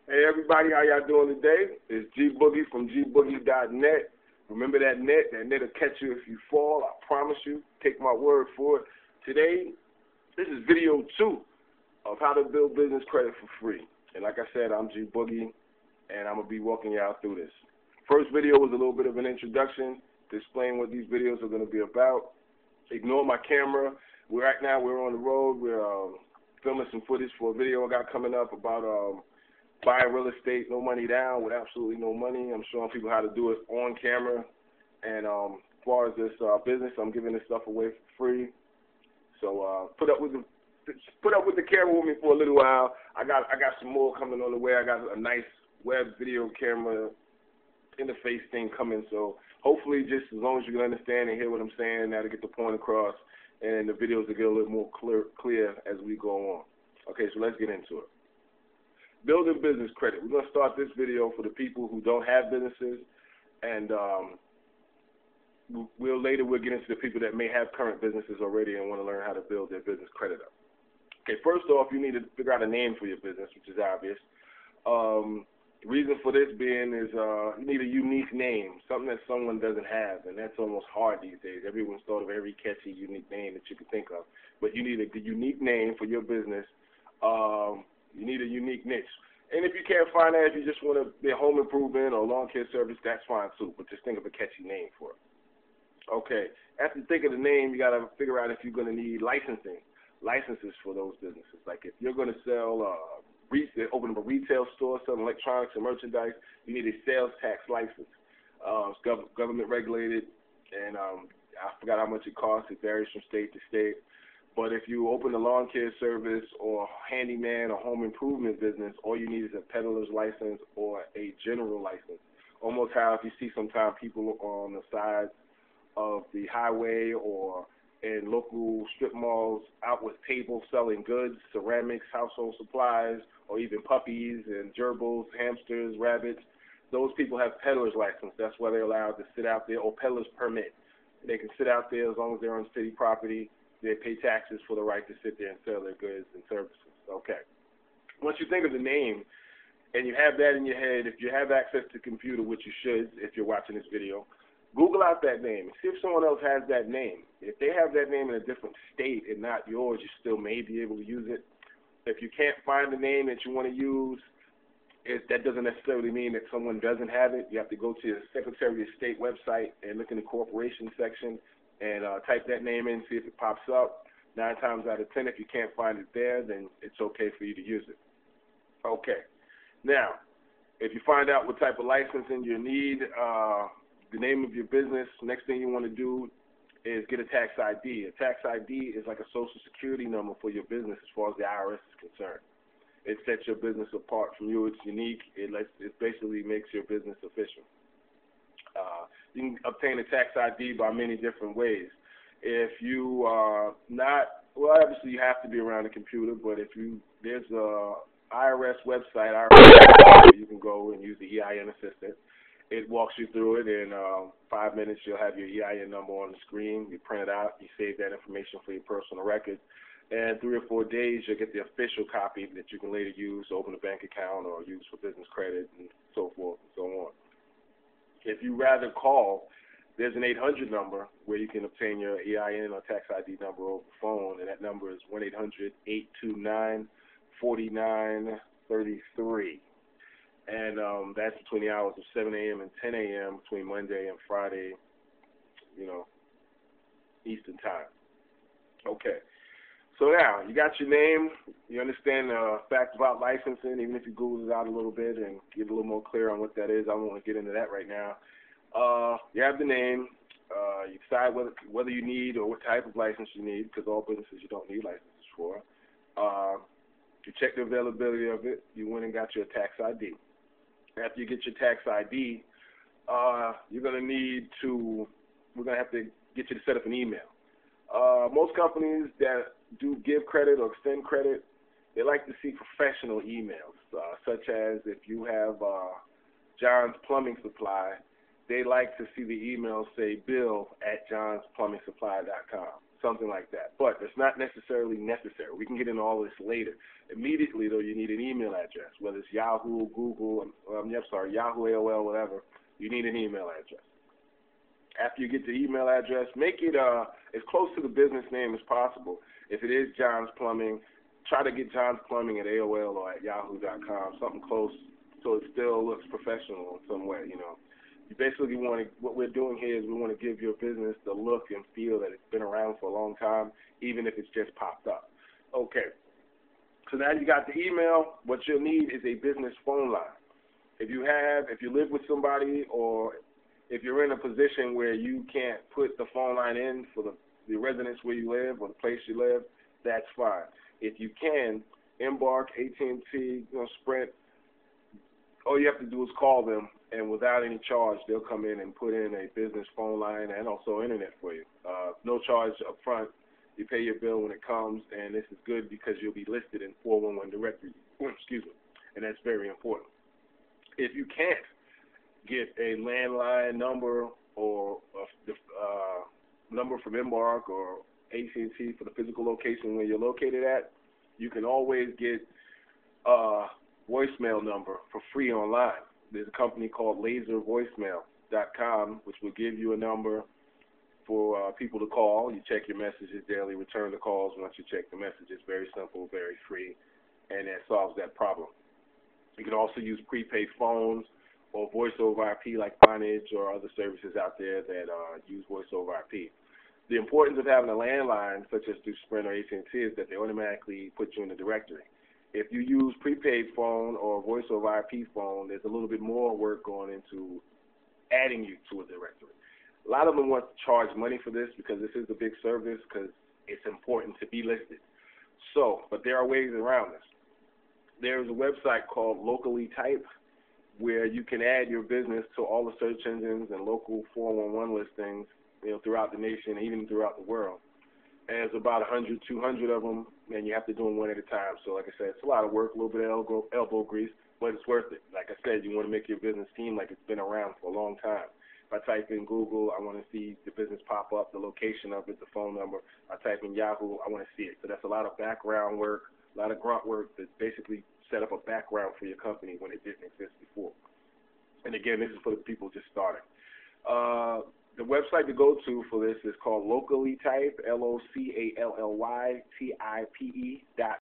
Hey everybody, how y'all doing today? It's Gboogie from Gboogie.net. Remember that net? That net will catch you if you fall. I promise you. Take my word for it. Today, this is video 2 of how to build business credit for free. And like I said, I'm Gboogie, and I'm going to be walking y'all through this. First video was a little bit of an introduction to explain what these videos are going to be about. Ignore my camera. Right now we're on the road. We're filming some footage for a video I got coming up about buying real estate, no money down, with absolutely no money. I'm showing people how to do it on camera. And as far as this business, I'm giving this stuff away for free. So put up with the camera with me for a little while. I got some more coming on the way. I got a nice web video camera interface thing coming. So hopefully, just as long as you can understand and hear what I'm saying, that'll get the point across, and the videos will get a little more clear as we go on. Okay, so let's get into it. Building business credit. We're going to start this video for the people who don't have businesses, and later we'll get into the people that may have current businesses already and want to learn how to build their business credit up. Okay, first off, you need to figure out a name for your business, which is obvious. The reason for this being is you need a unique name, something that someone doesn't have, and that's almost hard these days. Everyone's thought of every catchy, unique name that you can think of, but you need a unique name for your business. You need a unique niche. And if you can't find that, if you just want to be a home improvement or lawn care service, that's fine too, but just think of a catchy name for it. Okay, after you think of the name, you got to figure out if you're going to need licenses for those businesses. Like if you're going to sell, open up a retail store, selling electronics and merchandise, you need a sales tax license. It's government regulated, and I forgot how much it costs. It varies from state to state. But if you open a lawn care service or handyman or home improvement business, all you need is a peddler's license or a general license. Almost how if you see sometimes people on the sides of the highway or in local strip malls out with tables selling goods, ceramics, household supplies, or even puppies and gerbils, hamsters, rabbits. Those people have peddler's license. That's why they're allowed to sit out there, or peddler's permit. They can sit out there as long as they're on city property. They pay taxes for the right to sit there and sell their goods and services. Okay. Once you think of the name and you have that in your head, if you have access to a computer, which you should if you're watching this video, Google out that name and see if someone else has that name. If they have that name in a different state and not yours, you still may be able to use it. If you can't find the name that you want to use, that doesn't necessarily mean that someone doesn't have it. You have to go to the Secretary of State website and look in the corporation section and type that name in, see if it pops up. 9 times out of 10, if you can't find it there, then it's okay for you to use it. Okay. Now, if you find out what type of licensing you need, the name of your business, next thing you want to do is get a tax ID. A tax ID is like a social security number for your business as far as the IRS is concerned. It sets your business apart from you. It's unique. It basically makes your business official. You can obtain a tax ID by many different ways. If you are not, well, obviously you have to be around a computer, but there's a IRS website, where you can go and use the EIN assistant. It walks you through it. In 5 minutes, you'll have your EIN number on the screen. You print it out. You save that information for your personal record. And 3 or 4 days, you'll get the official copy that you can later use to open a bank account or use for business credit and so forth and so on. If you rather call, there's an 800 number where you can obtain your EIN or tax ID number over the phone, and that number is 1-800-829-4933. And that's between the hours of 7 a.m. and 10 a.m. between Monday and Friday, Eastern time. Okay. So now, you got your name, you understand the facts about licensing, even if you Google it out a little bit and get a little more clear on what that is. I won't get into that right now. You have the name. You decide whether you need or what type of license you need, because all businesses you don't need licenses for. You check the availability of it. You went and got your tax ID. After you get your tax ID, we're going to have to get you to set up an email. Most companies that do give credit or extend credit, they like to see professional emails, such as if you have John's Plumbing Supply, they like to see the email say bill@johnsplumbingsupply.com. something like that. But it's not necessarily necessary. We can get into all this later. Immediately, though, you need an email address, whether it's Yahoo, Google, Yahoo, AOL, whatever. You need an email address. After you get the email address, make it as close to the business name as possible. If it is John's Plumbing, try to get John's Plumbing at AOL or at yahoo.com, something close so it still looks professional in some way, you know. You basically what we're doing here is we want to give your business the look and feel that it's been around for a long time, even if it's just popped up. Okay. So now you got the email. What you'll need is a business phone line. If you live with somebody, or if you're in a position where you can't put the phone line in for the residence where you live or the place you live, that's fine. If you can, Embark, AT&T, Sprint, all you have to do is call them, and without any charge, they'll come in and put in a business phone line and also internet for you. No charge up front. You pay your bill when it comes, and this is good because you'll be listed in 411 directory. Excuse me, and that's very important. If you can't get a landline number or a number from Embark or AT&T for the physical location where you're located at, you can always get voicemail number for free online. There's a company called laservoicemail.com, which will give you a number for people to call. You check your messages daily, return the calls once you check the messages. Very simple, very free, and that solves that problem. You can also use prepaid phones or voice over IP like Vonage or other services out there that use voice over IP. The importance of having a landline, such as through Sprint or AT&T, is that they automatically put you in the directory. If you use prepaid phone or voice over IP phone, there's a little bit more work going into adding you to a directory. A lot of them want to charge money for this because this is a big service, because it's important to be listed. But there are ways around this. There's a website called Locally Type where you can add your business to all the search engines and local 411 listings, throughout the nation, even throughout the world. And there's about 100, 200 of them, and you have to do them one at a time. So like I said, it's a lot of work, a little bit of elbow grease, but it's worth it. Like I said, you want to make your business seem like it's been around for a long time. If I type in Google, I want to see the business pop up, the location of it, the phone number. I type in Yahoo, I want to see it. So that's a lot of background work, a lot of grunt work to basically set up a background for your company when it didn't exist before. And again, this is for the people just starting. The website to go to for this is called Locally Type, LOCALLYTIPE.com.